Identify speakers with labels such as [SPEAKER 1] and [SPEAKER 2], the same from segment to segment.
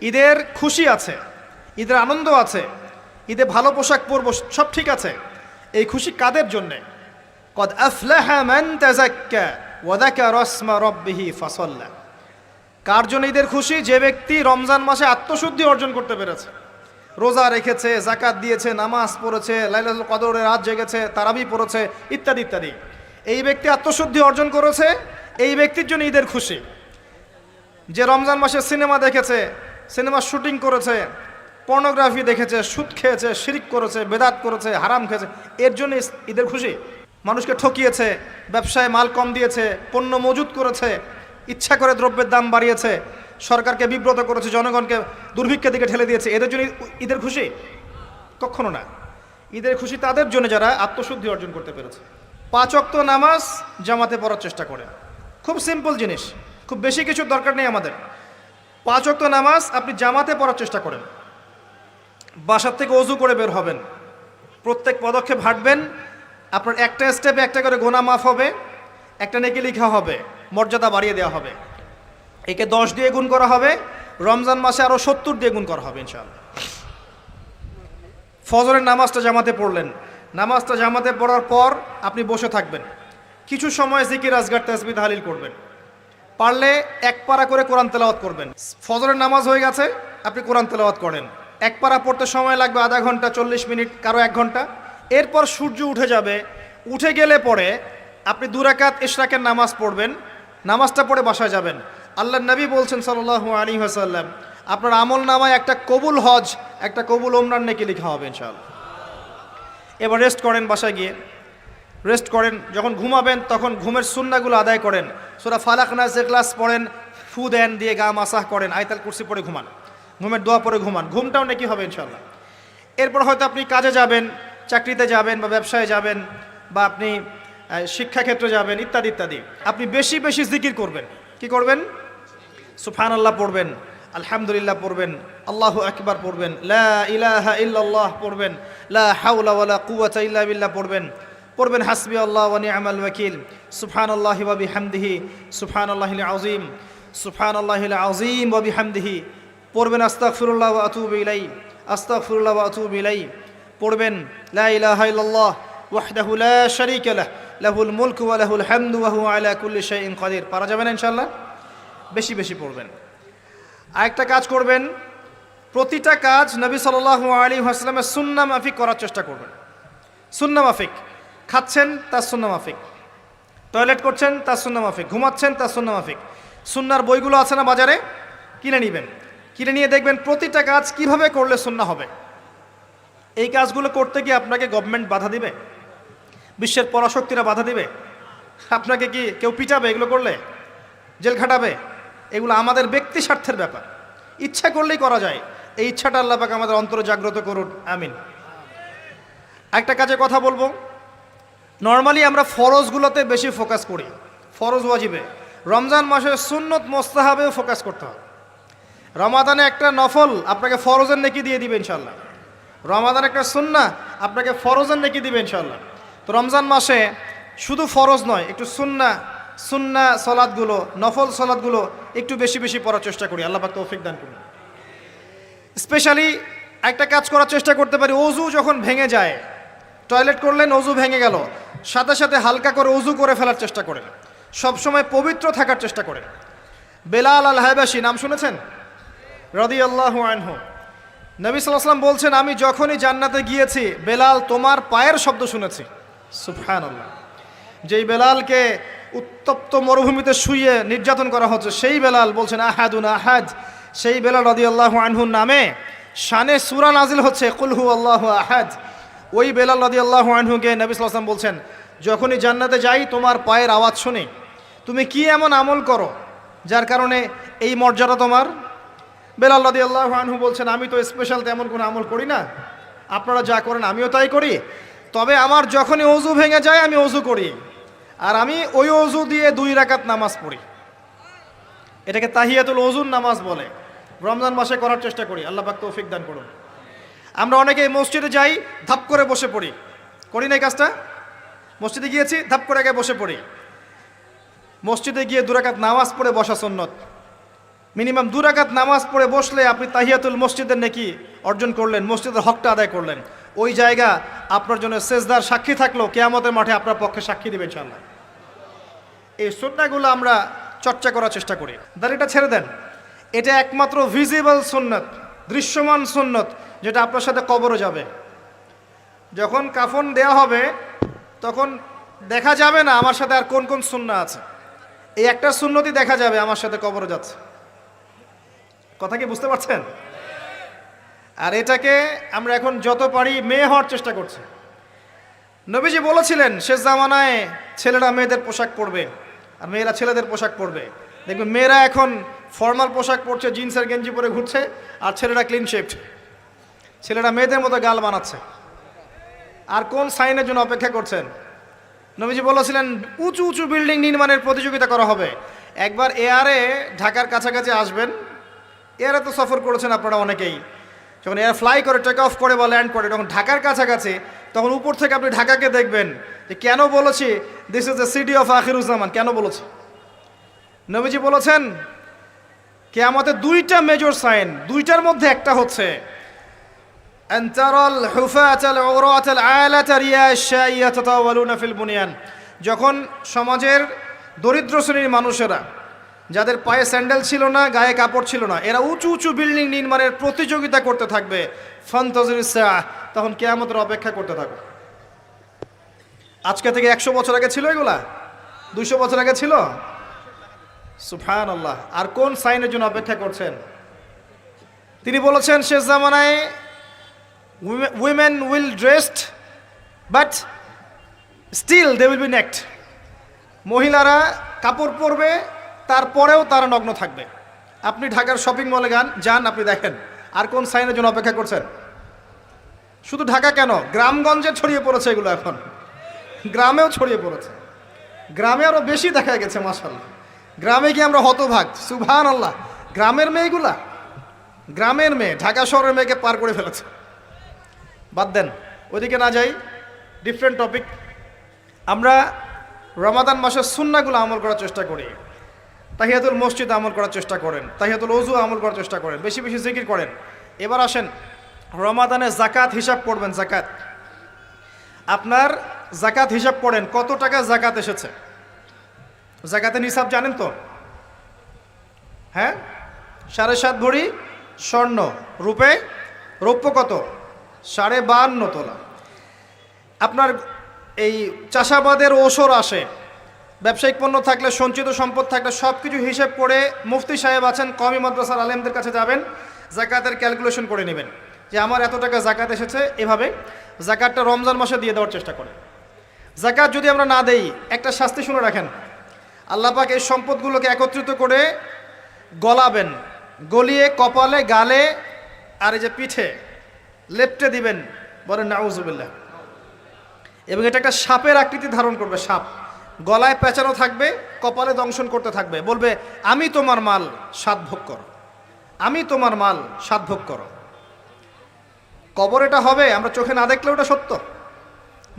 [SPEAKER 1] ঈদের খুশি আছে, ঈদের আনন্দ আছে, ঈদে ভালো পোশাক পরবো, সব ঠিক আছে। এই খুশি কাদের জন্যে? কদ আফলাহা মান তাযাক্কা ওয়া যাকারা ইসমা রাব্বিহি ফাসাল্লা। কার জন্য ঈদের খুশি? যে ব্যক্তি রমজান মাসে আত্মশুদ্ধি অর্জন করতে পেরেছে, রোজা রেখেছে, যাকাত দিয়েছে, নামাজ পড়েছে, লাইলাতুল কদরে রাত জেগেছে, তারাবি পড়েছে, ইত্যাদি ইত্যাদি। এই ব্যক্তি আত্মশুদ্ধি অর্জন করেছে, এই ব্যক্তির জন্য ঈদের খুশি। যে রমজান মাসে সিনেমা দেখেছে, সিনেমার শুটিং করেছে, পর্নোগ্রাফি দেখেছে, সুদ খেয়েছে, শিরিক করেছে, বেদাত করেছে, হারাম খেয়েছে, এর জন্য ঈদের খুশি। মানুষকে ঠকিয়েছে, ব্যবসায় মাল কম দিয়েছে, পণ্য মজুত করেছে, ইচ্ছা করে দ্রব্যের দাম বাড়িয়েছে, সরকারকে বিব্রত করেছে, জনগণকে দুর্ভিক্ষের দিকে ঠেলে দিয়েছে, এদের জন্য ঈদের খুশি? কখনো না। ঈদের খুশি তাদের জন্য যারা আত্মশুদ্ধি অর্জন করতে পেরেছে। 5 ওয়াক্ত নামাজ জামাতে পড়ার চেষ্টা করে। খুব সিম্পল জিনিস, খুব বেশি কিছুর দরকার নেই আমাদের। 5 ওয়াক্ত নামাজ আপনি জামাতে পড়ার চেষ্টা করেন। বাসার থেকে অজু করে বের হবেন, প্রত্যেক পদক্ষেপ হাঁটবেন, আপনার একটা স্টেপে একটা করে গুনাহ মাফ হবে, একটা নেকি লেখা হবে, মর্যাদা বাড়িয়ে দেওয়া হবে। একে 10 দিয়ে গুণ করা হবে, রমজান মাসে আরও 70 দিয়ে গুণ করা হবে ইনশাআল্লাহ। ফজরের নামাজটা জামাতে পড়লেন, নামাজটা জামাতে পড়ার পর আপনি বসে থাকবেন, কিছু সময় জিকির আজগার তাসবিহ তাহলিল করবেন, পারলে 1 পারা করে কোরআন তেলাওয়াত করবেন। ফজরের নামাজ হয়ে গেছে, আপনি কোরআন তেলাওয়াত করেন, 1 পারা পড়তে সময় লাগবে আধা ঘন্টা, 40 মিনিট, কারো 1 ঘন্টা। এরপর সূর্য উঠে যাবে, উঠে গেলে পরে আপনি 2 রাকাত ইশরাকের নামাজ পড়বেন, নামাজটা পড়ে বাসায় যাবেন। আল্লাহর নবী বলছেন সাল্লাল্লাহু আলাইহি ওয়াসাল্লাম, আপনার আমল নামায় একটা কবুল হজ, একটা কবুল ওমরার নেকি লেখা হবে ইনশাআল্লাহ। এবার রেস্ট করেন, বাসায় গিয়ে রেস্ট করেন। যখন ঘুমাবেন তখন ঘুমের সুন্নাহগুলো আদায় করেন, সূরা ফালাক নাস ইখলাস পড়েন, ফু দেন, দিয়ে গা মাসাহ করেন, আয়াতুল কুরসি পড়ে ঘুমান, ঘুমের দোয়া পড়ে ঘুমান, ঘুমটাও নেকি হবে ইনশাআল্লাহ। এরপর হয়তো আপনি কাজে যাবেন, চাকরিতে যাবেন, বা ব্যবসায় যাবেন, বা আপনি শিক্ষাক্ষেত্রে যাবেন, ইত্যাদি ইত্যাদি। আপনি বেশি বেশি জিকির করবেন। কি করবেন? সুবহানাল্লাহ পড়বেন, আলহামদুলিল্লাহ পড়বেন, আল্লাহু আকবার পড়বেন, লা ইলাহা ইল্লাল্লাহ পড়বেন, লা হাওলা ওয়ালা কুওয়াতা ইল্লা বিল্লাহ পড়বেন, পড়বেন হাসবি আল্লাহ ওয়া নি'মাল ওয়াকিল, সুবহানাল্লাহি ওয়া বিহামদিহি, সুবহানাল্লাহিল আযীম, সুবহানাল্লাহিল আযীম ওয়া বিহামদিহি, পড়বেন আস্তাগফিরুল্লাহ ওয়া আতুবু ইলাইহি, আস্তাগফিরুল্লাহ ওয়া আতুবু ইলাইহি, পড়বেন লা ইলাহা ইল্লাল্লাহ ওয়াহদাহু লা শারীকা লাহ, লাহুল মুলকু ওয়া লাহুল হামদু ওয়া হুয়া আলা কুল্লি শাইইন কাদির। পারা যাবে না ইনশাআল্লাহ? বেশি বেশি পড়বেন। আরেকটা কাজ করবেন, প্রতিটা কাজ নবী সাল্লাল্লাহু আলাইহি ওয়াসাল্লামের সুন্নাহ মাফিক করার চেষ্টা করবেন। সুন্নাহ মাফিক, খাচ্ছেন তার সুন্নাহ মাফিক, টয়লেট করছেন তার সুন্নাহ মাফিক, ঘুমাচ্ছেন তার সুন্নাহ মাফিক। সুন্নাহর বইগুলো আছে না বাজারে, কিনে নেবেন, কিনে নিয়ে দেখবেন প্রতিটা কাজ কিভাবে করলে সুন্নাহ হবে। এই কাজগুলো করতে গিয়ে আপনাকে গভর্নমেন্ট বাধা দিবে? বিশ্বের পরাশক্তিরা বাধা দিবে? আপনাকে কি কেউ পিটাবে এগুলো করলে? জেল খাটাবে? এগুলো আমাদের ব্যক্তি স্বার্থের ব্যাপার, ইচ্ছা করলেই করা যায়। এই ইচ্ছাটা আল্লাহ পাক আমাদের অন্তরে জাগ্রত করুন, আমিন। একটা কাজে কথা বলবো, নর্মালি আমরা ফরজগুলোতে বেশি ফোকাস করি, ফরজ ওয়াজিবে। রমজান মাসে সুন্নত মোস্তাহাবেও ফোকাস করতে হয়। রমাদানে একটা নফল আপনাকে ফরজের নেকি দিয়ে দিবে ইনশাল্লাহ, রমাদান একটা সুন্নাহ আপনাকে ফরজের নেকি দিবে ইনশাল্লাহ। তো রমজান মাসে শুধু ফরজ নয়, একটু সুন্নাহ সলাৎগুলো, নফল সলাৎগুলো একটু বেশি বেশি পড়ার চেষ্টা করি, আল্লাহ পাক তৌফিক দান করুন। স্পেশালি একটা কাজ করার চেষ্টা করতে পারি, অজু যখন ভেঙে যায়, টয়লেট করলেন, অজু ভেঙে গেল, সাথে সাথে হালকা করে অজু করে ফেলার চেষ্টা করেন, সবসময় পবিত্র থাকার চেষ্টা করেন। বেলাল আল হাবাশি নাম শুনেছেন? রাদিয়াল্লাহু আনহু। নবী সাল্লাল্লাহু আলাইহি ওয়াসাল্লাম বলছেন, আমি যখনই জান্নাতে গিয়েছি বেলাল তোমার পায়ের শব্দ শুনেছি। সুবহানাল্লাহ। যেই বেলালকে উত্তপ্ত মরুভূমিতে শুইয়ে নির্যাতন করা হচ্ছে, সেই বেলাল বলছেন আহাদুন আহাদ। সেই বেলাল রাদিয়াল্লাহু আনহুর নামে শানে সূরা নাজিল হচ্ছে কুল হু আল্লাহু আহাদ। ওই বেলাল রাদিয়াল্লাহু আনহুকে নবী সাল্লাল্লাহু আলাইহি ওয়াসাল্লাম বলছেন, যখনই জান্নাতে যাই তোমার পায়ের আওয়াজ শুনি, তুমি কি এমন আমল করো যার কারণে এই মর্যাদা তোমার? বেলাল রাদিয়াল্লাহু আনহু বলছেন, আমি তো স্পেশাল তেমন কোনো আমল করি না, আপনারা যা করেন আমিও তাই করি, তবে আমার যখনই অজু ভেঙে যায় আমি অজু করি, আর আমি ওই অজু দিয়ে 2 রাকাত নামাজ পড়ি। এটাকে তাহিয়াতুল ওযুর নামাজ বলে। রমজান মাসে করার চেষ্টা করি, আল্লাহ পাক তৌফিক দান করুন। আমরা অনেকেই মসজিদে যাই, ধাপ করে বসে পড়ি, করি না এই কাজটা? মসজিদে গিয়েছি, ধাপ করে আগে বসে পড়ি। মসজিদে গিয়ে 2 রাকাত নামাজ পড়ে বসা সুন্নত, মিনিমাম 2 রাকাত নামাজ পড়ে বসলে আপনি তাহিয়াতুল মসজিদের নেকি অর্জন করলেন, মসজিদের হকটা আদায় করলেন। ওই জায়গা আপনার জন্য সেজদার সাক্ষী থাকলো, কিয়ামতের মাঠে আপনার পক্ষে সাক্ষী দিবে ইনশাআল্লাহ। এই সুন্নাহগুলো আমরা চর্চা করার চেষ্টা করি। দাড়িটা ছেড়ে দেন, এটা একমাত্র ভিজিবল সুন্নত, দৃশ্যমান সুন্নত, যেটা আপনার সাথে কবরও যাবে। যখন কাফন দেয়া হবে তখন দেখা যাবে না আমার সাথে আর কোন কোন সুন্নাহ আছে, এই একটা সুন্নতই দেখা যাবে আমার সাথে কবরও যাচ্ছে। কথা কি বুঝতে পারছেন? আর এটাকে আমরা এখন যত পারি মেয়ে হওয়ার চেষ্টা করছি। নবীজি বলেছিলেন শেষ জামানায় ছেলেরা মেয়েদের পোশাক পরবে আর মেয়েরা ছেলেদের পোশাক পরবে। দেখবেন মেয়েরা এখন ফর্মাল পোশাক পরছে, জিন্সের গেঞ্জি পরে ঘুরছে, আর ছেলেরা ক্লিন শেভড, ছেলেরা মেয়েদের মতো গাল বানাচ্ছে। আর কোন সাইনের জন্য অপেক্ষা করছেন? নবীজি বলেছিলেন উঁচু উঁচু বিল্ডিং নির্মাণের প্রতিযোগিতা করা হবে। একবার এয়ারে ঢাকার কাছাকাছি আসবেন, এয়ারে তো সফর করেছেন আপনারা অনেকেই, যখন এয়ার ফ্লাই করে টেক অফ করে বা ল্যান্ড করে তখন ঢাকার কাছাকাছি, তখন উপর থেকে আপনি ঢাকাকে দেখবেন যে কেন বলেছি this is the city of Akhiruzzaman, কেন বলেছি? নবীজি বলেছেন কিয়ামতে 2টা মেজর সাইন, 2টার মধ্যে একটা হচ্ছে আনতারাল হুফাতাল উরাতাল আলাতা রিয়াশাইয়া তাতাওয়ালুনা ফিল বুনিয়ান। যখন সমাজের দরিদ্র শ্রেণীর মানুষেরা, যাদের পায়ে স্যান্ডেল ছিল না, গায়ে কাপড় ছিল না, এরা উঁচু উঁচু বিল্ডিং নির্মাণের প্রতিযোগিতা করতে থাকবে, ফান্তাজিরিস সাআহ, তখন কিয়ামতের অপেক্ষা করতে থাকবে। আজকে থেকে 100 বছর আগে ছিল এগুলা? 200 বছর আগে ছিল? সুবহানাল্লাহ। আর কোন সাইনের জন্য অপেক্ষা করছেন? তিনি বলেছেন শেষ জামানায় women will dressed but still they will be naked. মহিলারা কাপড় পরবে, তারপরেও তারা নগ্ন থাকবে। আপনি ঢাকার শপিং মলে যান, আপনি দেখেন। আর কোন সাইনের জন্য অপেক্ষা করছেন? শুধু ঢাকা কেন, গ্রামগঞ্জে ছড়িয়ে পড়েছে এগুলো, এখন গ্রামেও ছড়িয়ে পড়েছে। গ্রামে আরও বেশি দেখা গেছে মাশাআল্লাহ। গ্রামে গিয়ে আমরা হতভাগ, সুবহানাল্লাহ। গ্রামের মেয়েগুলা, গ্রামের মেয়ে ঢাকা শহরের মেয়েকে পার করে ফেলেছে। বাদ দেন, ওইদিকে না যাই, ডিফারেন্ট টপিক। আমরা রমাদান মাসের সুন্নাহগুলো আমল করার চেষ্টা করি। তাহিয়াতুল মসজিদ আমল করার চেষ্টা করেন, তাহিয়াতুল ওযু আমল করার চেষ্টা করেন, বেশি বেশি জিকির করেন। এবার আসেন রমাদানে জাকাত হিসাব করবেন। জাকাত, আপনার জাকাত হিসাব করেন, কত টাকা জাকাত এসেছে। জাকাতের হিসাব জানেন তো? হ্যাঁ, 7.5 ভরি স্বর্ণ, রৌপ্য কত? 52.5 তোলা। আপনার এই চাষাবাদের ওসর আসে, ব্যবসায়িক পণ্য থাকলে, সঞ্চিত সম্পদ থাকলে সব কিছু হিসেব করে মুফতি সাহেব আছেন, কওমি মাদ্রাসার আলেমদের কাছে যাবেন, জাকাতের ক্যালকুলেশন করে নেবেন যে আমার এত টাকা জাকাত এসেছে। এভাবে জাকাতটা রমজান মাসে দিয়ে দেওয়ার চেষ্টা করে। জাকাত যদি আমরা না দেই, একটা শাস্তি শুনে রাখেন, আল্লাহ পাক এই সম্পদগুলোকে একত্রিত করে গলাবেন, গলিয়ে কপালে, গালে আর এই যে পিঠে লেপটে দিবেন, বলেন নাউজুবিল্লাহ। এবং এটা একটা সাপের আকৃতি ধারণ করবে, সাপ গলায় পেঁচানো থাকবে, কপালে দংশন করতে থাকবে, বলবে আমি তোমার মাল স্বাদ ভোগ করো, আমি তোমার মাল স্বাদ ভোগ করো। কবর এটা হবে, আমরা চোখে না দেখলেও ওটা সত্য।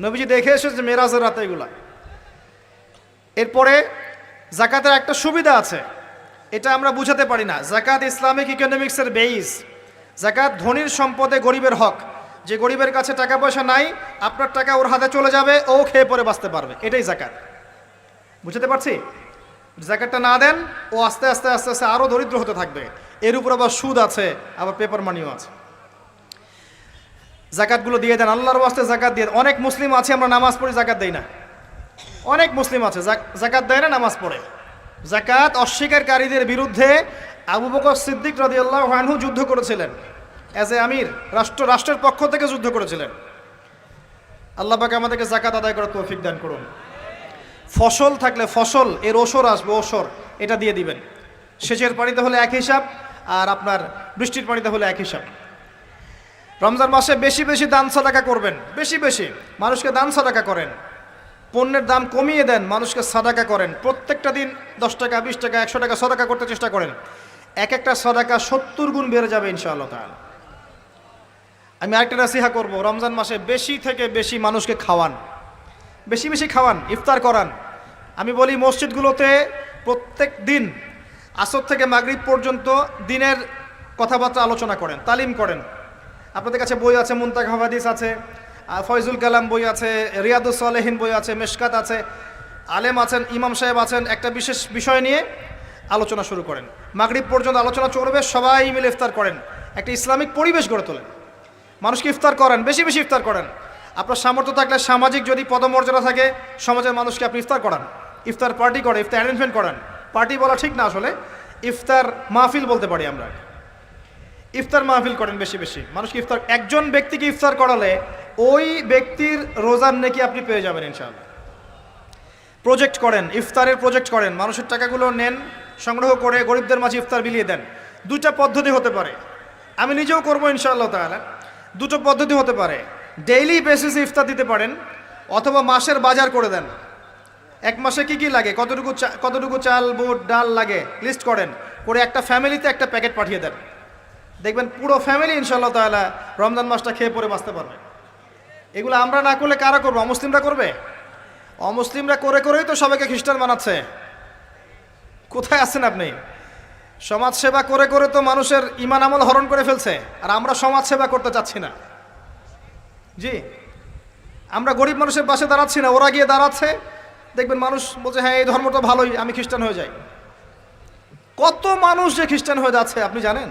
[SPEAKER 1] নবীজি দেখে এসেছে মেরাজের রাতে এগুলা। এরপরে জাকাতের একটা সুবিধা আছে, এটা আমরা বুঝাতে পারি না। জাকাত ইসলামিক ইকোনমিক্সের বেইস। জাকাত ধনীর সম্পদে গরিবের হক। যে গরিবের কাছে টাকা পয়সা নাই, আপনার টাকা ওর হাতে চলে যাবে, ও খেয়ে পরে বাঁচতে পারবে, এটাই জাকাত। বুঝতে পারছি? জাকাতটা না দেন, ও আস্তে আস্তে আস্তে আস্তে আরও দরিদ্র হতে থাকবে। এর উপর আবার সুদ আছে, আবার পেপার মানিও আছে। জাকাতগুলো দিয়ে দেন, আল্লাহর ওয়াস্তে জাকাত দিয়ে। অনেক মুসলিম আছে আমরা নামাজ পড়ি, জাকাত দেই না। অনেক মুসলিম আছে জাকাত দেয় না, নামাজ পড়ে। জাকাত অস্বীকারীদের বিরুদ্ধে আবু বকর সিদ্দিক রাদিয়াল্লাহু আনহু যুদ্ধ করেছিলেন, অ্যাজ এ আমির, রাষ্ট্রের পক্ষ থেকে যুদ্ধ করেছিলেন। আল্লাহ পাক আমাদেরকে জাকাত আদায় করার তৌফিক দান করুন। ফসল থাকলে ফসল, এর ওসর আসবে, ওসর এটা দিয়ে দিবেন। সেচের পানিতে হলে এক হিসাব, আর আপনার বৃষ্টির পানিতে হলে এক হিসাব। রমজান মাসে বেশি বেশি দান সাদাকা করবেন, বেশি বেশি মানুষকে দান সাদাকা করেন। পণ্যের দাম কমিয়ে দেন, মানুষকে সাদাকা করেন। প্রত্যেকটা দিন 10 টাকা, 20 টাকা, 100 টাকা সাদাকা করতে চেষ্টা করেন। এক একটা সাদাকা 70 গুণ বেড়ে যাবে ইনশাআল্লাহ তাআলা। আমি আরেকটা নাসিহা করব, রমজান মাসে বেশি থেকে বেশি মানুষকে খাওয়ান, বেশি বেশি খাওয়ান, ইফতার করান। আমি বলি মসজিদগুলোতে প্রত্যেক দিন আসর থেকে মাগরিব পর্যন্ত দিনের কথাবার্তা আলোচনা করেন, তালিম করেন। আপনাদের কাছে বই আছে, মুনতাকা হাদিস আছে, ফয়জুল কালাম বই আছে, রিয়াদুস সালেহিন বই আছে, মেশকাত আছে, আলেম আছেন, ইমাম সাহেব আছেন, একটা বিশেষ বিষয় নিয়ে আলোচনা শুরু করেন। মাগরিব পর্যন্ত আলোচনা চলবে, সবাই মিলে ইফতার করেন, একটা ইসলামিক পরিবেশ গড়ে তোলেন, মানুষকে ইফতার করেন, বেশি বেশি ইফতার করেন। আপনার সামর্থ্য থাকলে সামাজিক যদি পদমর্যাদা থাকে, সমাজের মানুষকে আপনি ইফতার করান, ইফতার পার্টি করে, ইফতার অ্যারেঞ্জমেন্ট করেন। পার্টি বলা ঠিক না, আসলে ইফতার মাহফিল বলতে পারি আমরা। ইফতার মাহফিল করেন বেশি বেশি, মানুষকে ইফতার, একজন ব্যক্তিকে ইফতার করালে ওই ব্যক্তির রোজার নেকি আপনি পেয়ে যাবেন ইনশাআল্লাহ। প্রজেক্ট করেন, ইফতারের প্রজেক্ট করেন, মানুষের টাকাগুলো নেন, সংগ্রহ করে গরিবদের মাঝে ইফতার বিলিয়ে দেন। দুইটা পদ্ধতি হতে পারে, আমি নিজেও করবো ইনশাআল্লাহ তাআলা। দুটো পদ্ধতি হতে পারে, ডেইলি বেসিসে ইফতার দিতে পারেন, অথবা মাসের বাজার করে দেন। এক মাসে কি কি লাগে, কতটুকু চাল বুট ডাল লাগে লিস্ট করেন, করে একটা ফ্যামিলিতে একটা প্যাকেট পাঠিয়ে দেন। দেখবেন পুরো ফ্যামিলি ইনশাআল্লাহ তাআলা রমজান মাসটা খেয়ে পরে বাঁচতে পারবে। এগুলো আমরা না করলে কারা করবে? অমুসলিমরা করবে? অমুসলিমরা করে করেই তো সবাইকে খ্রিস্টান বানাচ্ছে। কোথায় আছেন আপনি? সমাজ সেবা করে করে তো মানুষের ঈমান আমল হরণ করে ফেলছে, আর আমরা সমাজ সেবা করতে চাচ্ছি না। জি, আমরা গরিব মানুষের পাশে দাঁড়াচ্ছি না, ওরা গিয়ে দাঁড়াচ্ছে। দেখবেন মানুষ বলছে হ্যাঁ এই ধর্মটা ভালোই, আমি খ্রিস্টান হয়ে যাই। কত মানুষ যে খ্রিস্টান হয়ে যাচ্ছে আপনি জানেন?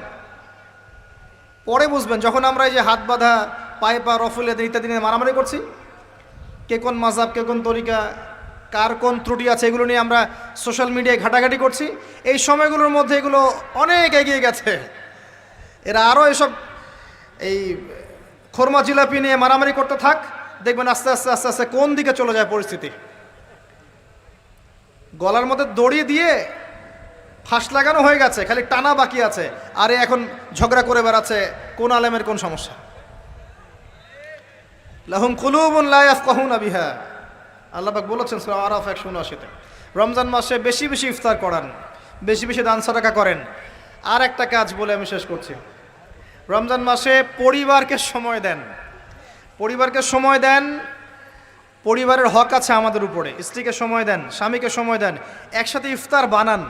[SPEAKER 1] পরে বুঝবেন, যখন আমরা এই যে হাত বাঁধা, পায়ে পা রফুলে ইত্যাদি নিয়ে মারামারি করছি, কে কোন মাযহাব, কে কোন তরিকা, কার কোন ত্রুটি আছে, এগুলো নিয়ে আমরা সোশ্যাল মিডিয়ায় ঘাটাঘাটি করছি, এই সময়গুলোর মধ্যে এগুলো অনেক এগিয়ে গেছে। এরা আরও এসব এই খোরমা জিলাপি নিয়ে মারামারি করতে থাক, দেখবেন আস্তে আস্তে আস্তে আস্তে কোন দিকে চলে যায় পরিস্থিতি। গলার মধ্যে দড়ি দিয়ে ফাঁস লাগানো হয়ে গেছে, খালি টানা বাকি আছে, আরে এখন ঝগড়া করে বেড়াচ্ছে কোন আলেমের কোন সমস্যা। লাহুম কুলুবুন লা ইয়াফকাহুনা বিহা, আল্লাহ পাক বলেছেন সূরা আরাফ 179-তে। রমজান মাসে বেশি বেশি ইফতার করান, বেশি বেশি দান সাদাকা করেন। আর একটা কাজ বলে আমি শেষ করছি, রমজান মাসে পরিবারকে সময় দেন, পরিবারকে সময় দেন। পরিবারের হক আছে আমাদের উপরে, স্ত্রীকে সময় দেন, স্বামীকে সময় দেন, একসাথে ইফতার বানান,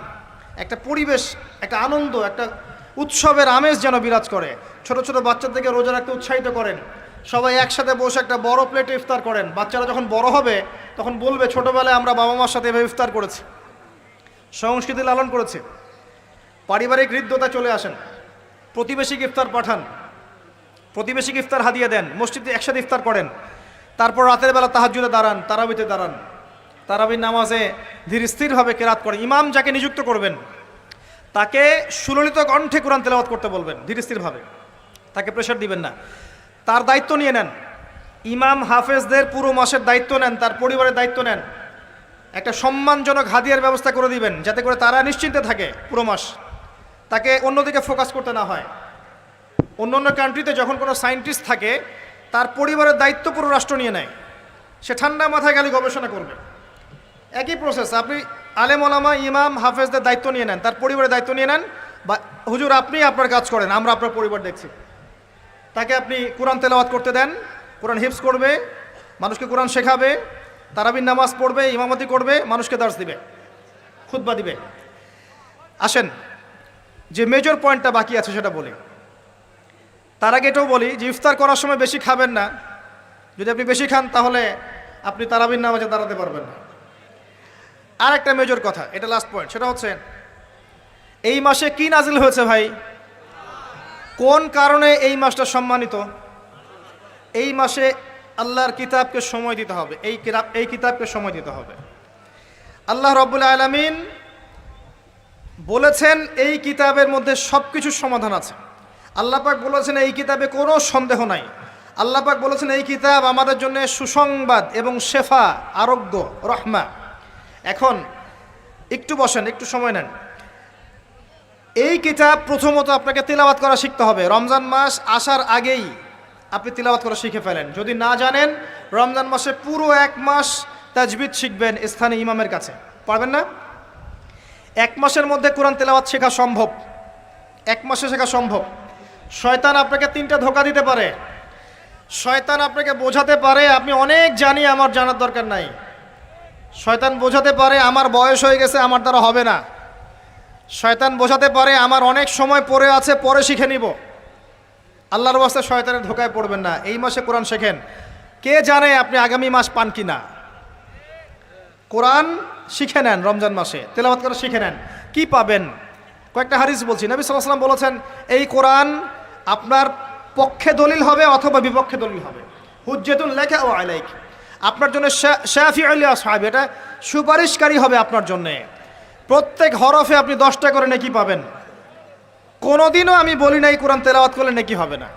[SPEAKER 1] একটা পরিবেশ, একটা আনন্দ, একটা উৎসবের আমেজ যেন বিরাজ করে। ছোট ছোট বাচ্চাদেরকে রোজা রাখতে উৎসাহিত করেন, সবাই একসাথে বসে একটা বড় প্লেটে ইফতার করেন। বাচ্চারা যখন বড় হবে তখন বলবে ছোটবেলায় আমরা বাবা মার সাথে এভাবে ইফতার করেছি, সংস্কৃতি লালন করেছি। পারিবারিক হৃদ্যতা চলে আসেন, প্রতিবেশীকে ইফতার পাঠান, প্রতিবেশীকে ইফতার হাদিয়ে দেন, মসজিদে একসাথে ইফতার করেন। তারপর রাতের বেলা তাহাজ্জুদে দাঁড়ান, তারাবিতে দাঁড়ান, তারাবির নামাজে ধীর স্থিরভাবে কেরাত করেন। ইমাম যাকে নিযুক্ত করবেন তাকে সুললিত কণ্ঠে কোরআন তেলাওয়াত করতে বলবেন, ধীর স্থিরভাবে, তাকে প্রেশার দিবেন না। তার দায়িত্ব নিয়ে নেন, ইমাম হাফেজদের পুরো মাসের দায়িত্ব নেন, তার পরিবারের দায়িত্ব নেন। একটা সম্মানজনক হাদিয়ার ব্যবস্থা করে দিবেন, যাতে করে তারা নিশ্চিন্তে থাকে পুরো মাস, তাকে অন্যদিকে ফোকাস করতে না হয়। অন্য অন্য কান্ট্রিতে যখন কোনো সায়েন্টিস্ট থাকে, তার পরিবারের দায়িত্ব পুরো রাষ্ট্র নিয়ে নেয়, সে ঠান্ডা মাথায় খালি গবেষণা করবে। একই প্রসেস, আপনি আলেম ওলামা ইমাম হাফেজদের দায়িত্ব নিয়ে নেন, তার পরিবারের দায়িত্ব নিয়ে নেন। বা হুজুর আপনি আপনার কাজ করেন, আমরা আপনার পরিবার দেখছি। তাকে আপনি কোরআন তেলাওয়াত করতে দেন, কোরআন হিফজ করবে, মানুষকে কোরআন শেখাবে, তারাবির নামাজ পড়বে, ইমামতি করবে, মানুষকে দার্স দিবে, খুতবা দিবে। আসেন যে মেজর পয়েন্টটা বাকি আছে সেটা বলি। তার আগে এটাও বলি যে ইফতার করার সময় বেশি খাবেন না। যদি আপনি বেশি খান তাহলে আপনি তারাবির নামাজে দাঁড়াতে পারবেন না। আর একটা মেজর কথা, এটা লাস্ট পয়েন্ট, সেটা হচ্ছে এই মাসে কি নাজিল হয়েছে ভাই? কোন কারণে এই মাসটা সম্মানিত? এই মাসে আল্লাহর কিতাবকে সময় দিতে হবে, এই কিতাবকে সময় দিতে হবে। আল্লাহ রাব্বুল আলামিন বলেছেন এই কিতাবের মধ্যে সব কিছুর সমাধান আছে। আল্লাহ পাক বলেছেন এই কিতাবে কোনো সন্দেহ নাই। আল্লাহ পাক বলেছেন এই কিতাব আমাদের জন্য সুসংবাদ এবং শেফা, আরোগ্য, রহমা। এখন একটু বসেন, একটু সময় নেন। এই কিতাব প্রথমত আপনাকে তিলাওয়াত করা শিখতে হবে। রমজান মাস আসার আগেই আপনি তিলাওয়াত করা শিখে ফেলেন। যদি না জানেন, রমজান মাসে পুরো এক মাস তাজবিদ শিখবেন স্থানীয় ইমামের কাছে। পারবেন না? এক মাসের মধ্যে কোরআন তেলাওয়াত শেখা সম্ভব, এক মাসে শেখা সম্ভব। শয়তান আপনাকে তিনটা ধোঁকা দিতে পারে। শয়তান আপনাকে বোঝাতে পারে আপনি অনেক জানি, আমার জানার দরকার নাই। শয়তান বোঝাতে পারে আমার বয়স হয়ে গেছে, আমার দ্বারা হবে না। শয়তান বোঝাতে পারে আমার অনেক সময় পড়ে আছে, পরে শিখে নিব। আল্লাহর ওয়াস্তে শয়তানের ধোকায় পড়বেন না। এই মাসে কোরআন শেখেন, কে জানে আপনি আগামী মাস পান কি না। কোরআন শিখে নেন, রমজান মাসে তেলাওয়াত করে শিখে নেন, কি পাবেন। কয়েকটা হাদিস বলছি। নবী সাল্লাল্লাহু আলাইহি ওয়াসাল্লাম বলেছেন, এই কোরআন আপনার পক্ষে দলিল হবে অথবা বিপক্ষে দলিল হবে। হুজ্জাতুন লাকা ওয়া আলাইক, আপনার জন্য শাফিউল লি আসহাবি, এটা সুপারিশকারী হবে আপনার জন্যে। প্রত্যেক হরফে আপনি 10টা করে নেকি পাবেন। কোনোদিনও আমি বলি নাই কোরআন তেলাওয়াত করলে নেকি হবে না।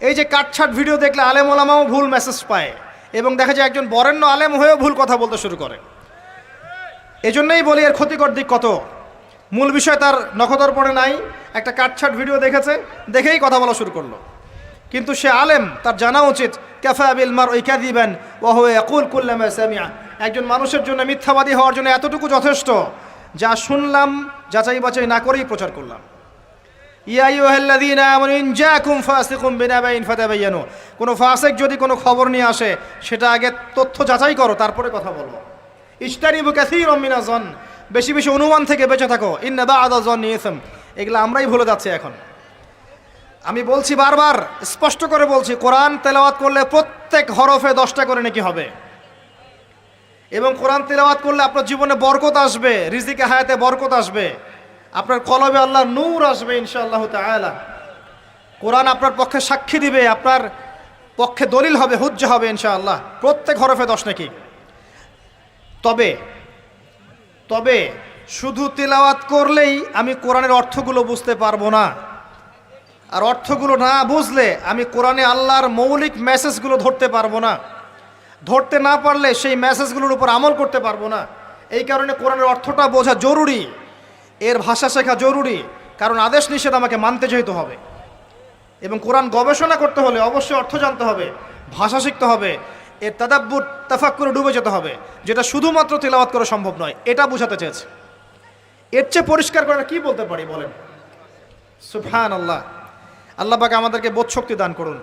[SPEAKER 1] এই যে কাটছাট ভিডিও দেখলে আলেম ওলামাও ভুল মেসেজ পায়, এবং দেখা যায় একজন বরেণ্য আলেম হয়েও ভুল কথা বলতে শুরু করে। এজন্যই বলি এর ক্ষতিকর দিক কত। মূল বিষয় তার নখদর্পণে নাই, একটা কাটছাট ভিডিও দেখেছে, দেখেই কথা বলা শুরু করলো। কিন্তু সে আলেম, তার জানা উচিত কাফা বিল মারই কাযিবান ওয়া হুয়া ইয়াকুল কুল্লামা সামিআ। একজন মানুষের জন্য মিথ্যাবাদী হওয়ার জন্য এতটুকু যথেষ্ট, যা শুনলাম যাচাই বাছাই না করেই প্রচার করলাম। ইয়া আইয়ুহাল্লাযীনা আমানু ইন জাআকুম ফাসিকুম বিনাবাইন ফাতাবায়ানু, কোনো ফাসিক যদি কোনো খবর নিয়ে আসে সেটা আগে তথ্য যাচাই করো, তারপরে কথা বলো। ইজতানিবু কাসীরাম মিনাজ যন, বেশি বেশি অনুমান থেকে বেঁচে থাকো। ইন্না বা'দা যন্নি ইসম, এগুলো আমরাই ভুলে যাচ্ছি এখন। আমি বলছি বারবার, স্পষ্ট করে বলছি, কোরআন তেলাওয়াত করলে প্রত্যেক হরফে 10টা করে নেকি হবে। এবং কোরআন তেলাওয়াত করলে আপনার জীবনে বরকত আসবে, রিজিকে হায়াতে বরকত আসবে, আপনার কলবে আল্লাহর নূর আসবে ইনশাআল্লাহ তাআলা। কোরআন আপনার পক্ষে সাক্ষী দিবে, আপনার পক্ষে দলিল হবে, হুজ্জা হবে ইনশাআল্লাহ। প্রত্যেক হরফে 10 নেকি। তবে শুধু তেলাওয়াত করলেই আমি কোরআনের অর্থগুলো বুঝতে পারবো না। আর অর্থগুলো না বুঝলে আমি কোরআনে আল্লাহর মৌলিক মেসেজগুলো ধরতে পারবো না। ধরতে না পারলে সেই মেসেজগুলোর উপর আমল করতে পারবো না। এই কারণে কোরআনের অর্থটা বোঝা জরুরি, এর ভাষা শেখা জরুরি, কারণ আদেশ নিষেধ আমাকে মানতে যেতে হবে। এবং কোরআন গবেষণা করতে হলে অবশ্যই অর্থ জানতে হবে, ভাষা শিখতে হবে, এর তাদাব্বুর তাফাক্কুরে ডুবে যেতে হবে, যেটা শুধুমাত্র তেলাওয়াত করা সম্ভব নয়। এটা বোঝাতে চেয়েছে। এর চেয়ে পরিষ্কার করে কি বলতে পারি বলেন? সুবহানাল্লাহ। আল্লাহ পাক আমাদেরকে বোধশক্তি দান করুন।